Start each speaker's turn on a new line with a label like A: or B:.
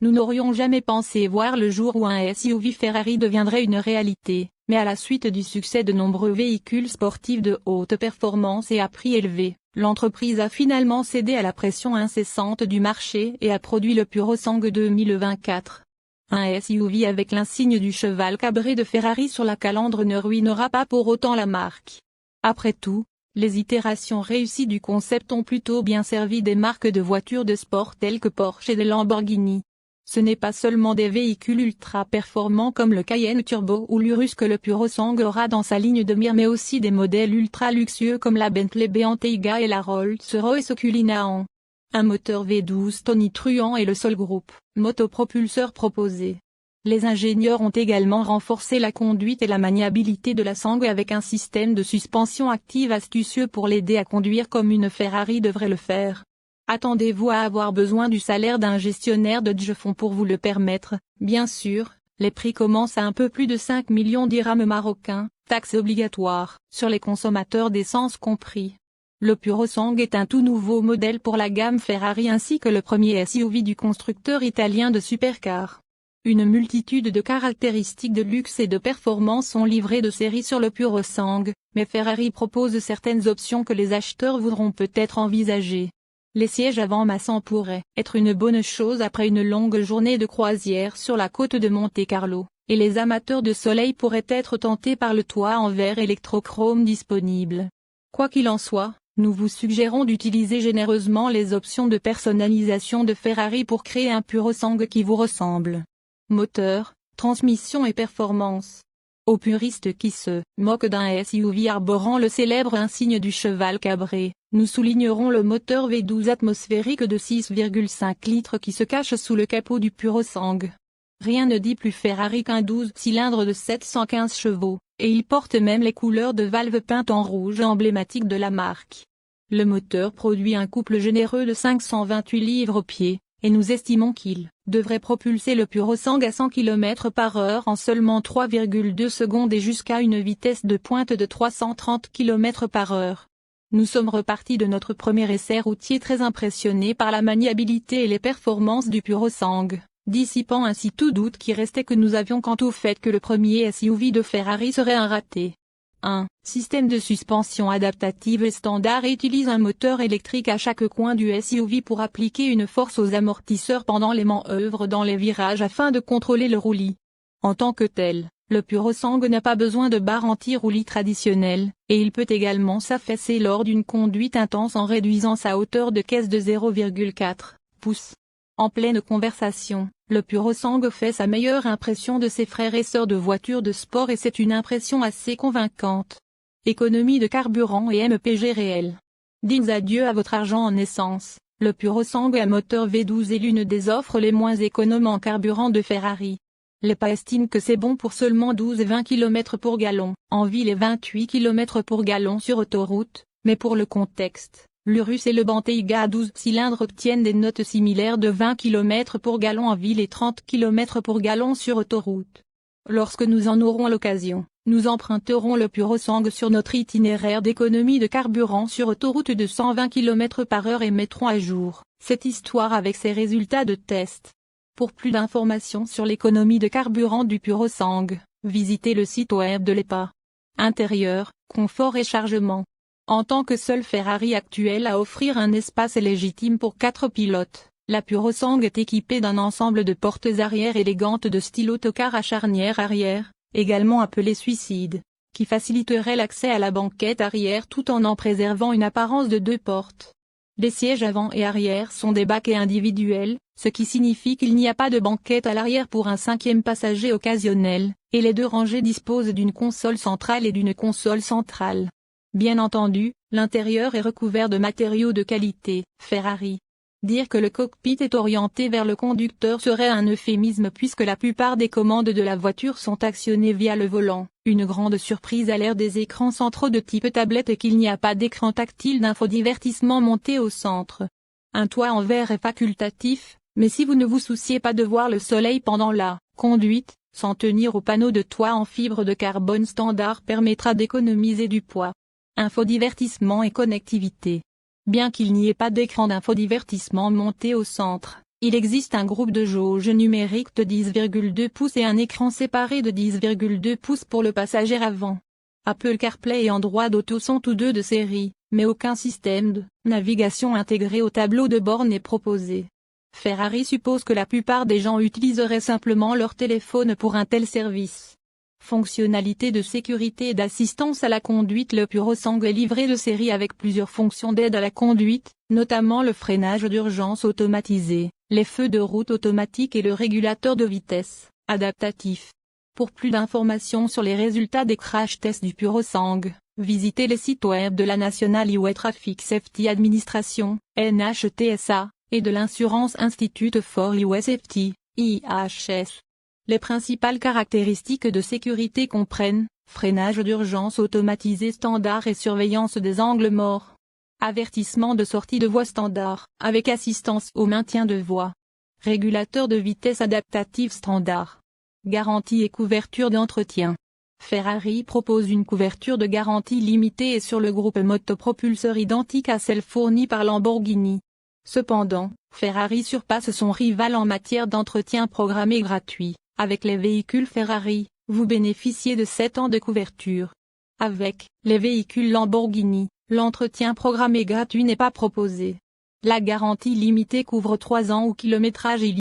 A: Nous n'aurions jamais pensé voir le jour où un SUV Ferrari deviendrait une réalité, mais à la suite du succès de nombreux véhicules sportifs de haute performance et à prix élevé, l'entreprise a finalement cédé à la pression incessante du marché et a produit le Purosangue 2024. Un SUV avec l'insigne du cheval cabré de Ferrari sur la calandre ne ruinera pas pour autant la marque. Après tout, les itérations réussies du concept ont plutôt bien servi des marques de voitures de sport telles que Porsche et Lamborghini. Ce n'est pas seulement des véhicules ultra performants comme le Cayenne Turbo ou l'Urus que le Purosangue aura dans sa ligne de mire mais aussi des modèles ultra luxueux comme la Bentley Bentayga et la Rolls-Royce Cullinan. Un moteur V12 tonitruant est le seul groupe motopropulseur proposé. Les ingénieurs ont également renforcé la conduite et la maniabilité de la Sangue avec un système de suspension active astucieux pour l'aider à conduire comme une Ferrari devrait le faire. Attendez-vous à avoir besoin du salaire d'un gestionnaire de fonds pour vous le permettre, bien sûr, les prix commencent à un peu plus de 5 millions dirhams marocains, taxes obligatoires, sur les consommateurs d'essence compris. Le Purosangue est un tout nouveau modèle pour la gamme Ferrari ainsi que le premier SUV du constructeur italien de supercars. Une multitude de caractéristiques de luxe et de performance sont livrées de série sur le Purosangue, mais Ferrari propose certaines options que les acheteurs voudront peut-être envisager. Les sièges avant massants pourraient être une bonne chose après une longue journée de croisière sur la côte de Monte-Carlo, et les amateurs de soleil pourraient être tentés par le toit en verre électrochrome disponible. Quoi qu'il en soit, nous vous suggérons d'utiliser généreusement les options de personnalisation de Ferrari pour créer un Purosangue qui vous ressemble. Moteur, transmission et performance. Aux puristes qui se moquent d'un SUV arborant le célèbre insigne du cheval cabré, nous soulignerons le moteur V12 atmosphérique de 6,5 litres qui se cache sous le capot du Purosangue. Rien ne dit plus Ferrari qu'un 12 cylindres de 715 chevaux, et il porte même les couleurs de valve peintes en rouge emblématiques de la marque. Le moteur produit un couple généreux de 528 livres-pied, et nous estimons qu'il devrait propulser le Purosangue à 100 km/h en seulement 3,2 secondes et jusqu'à une vitesse de pointe de 330 km/h. Nous sommes repartis de notre premier essai routier très impressionnés par la maniabilité et les performances du Purosangue, dissipant ainsi tout doute qui restait que nous avions quant au fait que le premier SUV de Ferrari serait un raté. 1. Système de suspension adaptative et standard et utilise un moteur électrique à chaque coin du SUV pour appliquer une force aux amortisseurs pendant les manœuvres dans les virages afin de contrôler le roulis. En tant que tel, le Purosangue n'a pas besoin de barre anti-roulis traditionnelle, et il peut également s'affaisser lors d'une conduite intense en réduisant sa hauteur de caisse de 0,4 pouces. En pleine conversation, le Purosangue fait sa meilleure impression de ses frères et sœurs de voitures de sport et c'est une impression assez convaincante. Économie de carburant et MPG réel. Dites adieu à votre argent en essence, le Purosangue à moteur V12 est l'une des offres les moins économes en carburant de Ferrari. L'EPA estime que c'est bon pour seulement 12 et 20 km pour gallon, en ville et 28 km pour gallon sur autoroute, mais pour le contexte. L'Urus et le Bentayga à 12 cylindres obtiennent des notes similaires de 20 km pour gallon en ville et 30 km pour gallon sur autoroute. Lorsque nous en aurons l'occasion, nous emprunterons le Purosangue sur notre itinéraire d'économie de carburant sur autoroute de 120 km/h et mettrons à jour cette histoire avec ses résultats de test. Pour plus d'informations sur l'économie de carburant du Purosangue, visitez le site web de l'EPA. Intérieur, confort et chargement. En tant que seul Ferrari actuel à offrir un espace légitime pour 4 pilotes, la Purosangue est équipée d'un ensemble de portes arrière élégantes de style autocar à charnière arrière, également appelé suicide, qui faciliterait l'accès à la banquette arrière tout en préservant une apparence de 2 portes. Les sièges avant et arrière sont des baquets individuels, ce qui signifie qu'il n'y a pas de banquette à l'arrière pour un 5e passager occasionnel, et les 2 rangées disposent d'une console centrale et d'une console centrale. Bien entendu, l'intérieur est recouvert de matériaux de qualité, Ferrari. Dire que le cockpit est orienté vers le conducteur serait un euphémisme puisque la plupart des commandes de la voiture sont actionnées via le volant. Une grande surprise à l'ère des écrans centraux de type tablette est qu'il n'y a pas d'écran tactile d'infodivertissement monté au centre. Un toit en verre est facultatif, mais si vous ne vous souciez pas de voir le soleil pendant la conduite, s'en tenir au panneau de toit en fibre de carbone standard permettra d'économiser du poids. Infodivertissement et connectivité. Bien qu'il n'y ait pas d'écran d'infodivertissement monté au centre, Il existe un groupe de jauge numérique de 10,2 pouces et un écran séparé de 10,2 pouces pour le passager avant. Apple CarPlay et Android Auto sont tous deux de série, mais aucun système de navigation intégré au tableau de bord n'est proposé. Ferrari suppose que la plupart des gens utiliseraient simplement leur téléphone pour un tel service. Fonctionnalité de sécurité et d'assistance à la conduite. Le Purosangue est livré de série avec plusieurs fonctions d'aide à la conduite, notamment le freinage d'urgence automatisé, les feux de route automatiques et le régulateur de vitesse adaptatif. Pour plus d'informations sur les résultats des crash tests du Purosangue, visitez les sites web de la National Highway Traffic Safety Administration, NHTSA, et de l'Insurance Institute for Highway Safety, IHS. Les principales caractéristiques de sécurité comprennent freinage d'urgence automatisé standard et surveillance des angles morts. Avertissement de sortie de voie standard, avec assistance au maintien de voie. Régulateur de vitesse adaptatif standard. Garantie et couverture d'entretien. Ferrari propose une couverture de garantie limitée et sur le groupe motopropulseur identique à celle fournie par Lamborghini. Cependant, Ferrari surpasse son rival en matière d'entretien programmé gratuit. Avec les véhicules Ferrari, vous bénéficiez de 7 ans de couverture. Avec les véhicules Lamborghini, l'entretien programmé gratuit n'est pas proposé. La garantie limitée couvre 3 ans ou kilométrage illimité.